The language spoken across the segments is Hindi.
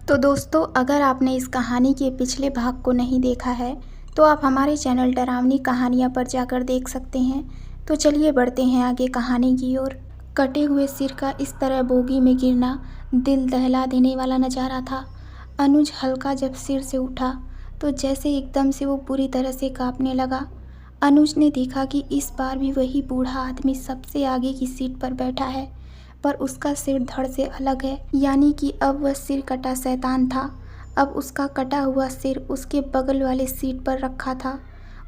तो दोस्तों, अगर आपने इस कहानी के पिछले भाग को नहीं देखा है तो आप हमारे चैनल डरावनी कहानियाँ पर जाकर देख सकते हैं। तो चलिए बढ़ते हैं आगे कहानी की ओर। कटे हुए सिर का इस तरह बोगी में गिरना दिल दहला देने वाला नज़ारा था। अनुज हल्का जब सिर से उठा तो जैसे एकदम से वो पूरी तरह से कांपने लगा। अनुज ने देखा कि इस बार भी वही बूढ़ा आदमी सबसे आगे की सीट पर बैठा है, पर उसका सिर धड़ से अलग है। यानी कि अब वह सिर कटा शैतान था। अब उसका कटा हुआ सिर उसके बगल वाले सीट पर रखा था।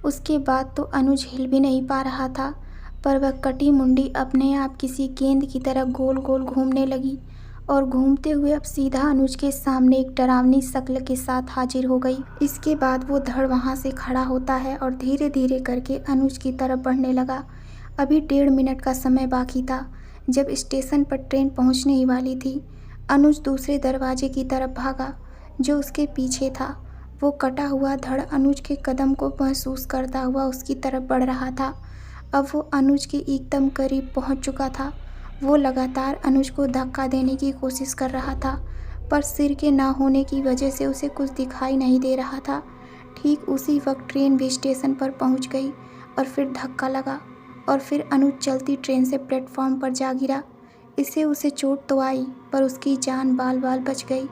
उसके बाद तो अनुज हिल भी नहीं पा रहा था, पर वह कटी मुंडी अपने आप किसी गेंद की तरह गोल गोल घूमने लगी और घूमते हुए अब सीधा अनुज के सामने एक डरावनी शक्ल के साथ हाजिर हो गई। इसके बाद वो धड़ वहाँ से खड़ा होता है और धीरे धीरे करके अनुज की तरफ बढ़ने लगा। अभी 1.5 मिनट का समय बाकी था। जब स्टेशन पर ट्रेन पहुंचने ही वाली थी, अनुज दूसरे दरवाजे की तरफ भागा जो उसके पीछे था। वो कटा हुआ धड़ अनुज के कदम को महसूस करता हुआ उसकी तरफ बढ़ रहा था। अब वो अनुज के एकदम करीब पहुंच चुका था। वो लगातार अनुज को धक्का देने की कोशिश कर रहा था, पर सिर के ना होने की वजह से उसे कुछ दिखाई नहीं दे रहा था। ठीक उसी वक्त ट्रेन भी स्टेशन पर पहुंच गई और फिर धक्का लगा और फिर अनुज चलती ट्रेन से प्लेटफॉर्म पर जा गिरा। इससे उसे चोट तो आई, पर उसकी जान बाल बाल बच गई,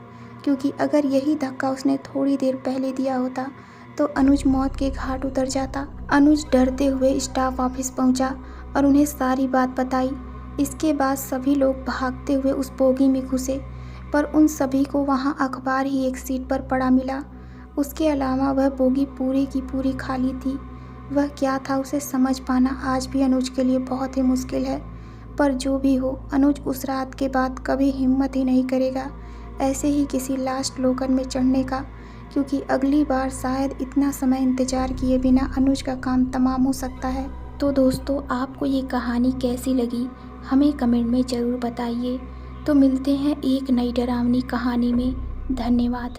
क्योंकि अगर यही धक्का उसने थोड़ी देर पहले दिया होता तो अनुज मौत के घाट उतर जाता। अनुज डरते हुए स्टाफ ऑफिस पहुंचा और उन्हें सारी बात बताई। इसके बाद सभी लोग भागते हुए उस बोगी में घुसे, पर उन सभी को वहां अखबार ही एक सीट पर पड़ा मिला। उसके अलावा वह बोगी पूरी की पूरी खाली थी। वह क्या था उसे समझ पाना आज भी अनुज के लिए बहुत ही मुश्किल है, पर जो भी हो, अनुज उस रात के बाद कभी हिम्मत ही नहीं करेगा ऐसे ही किसी लास्ट लोकल में चढ़ने का, क्योंकि अगली बार शायद इतना समय इंतजार किए बिना अनुज का काम तमाम हो सकता है। तो दोस्तों, आपको ये कहानी कैसी लगी हमें कमेंट में ज़रूर बताइए। तो मिलते हैं एक नई डरावनी कहानी में। धन्यवाद।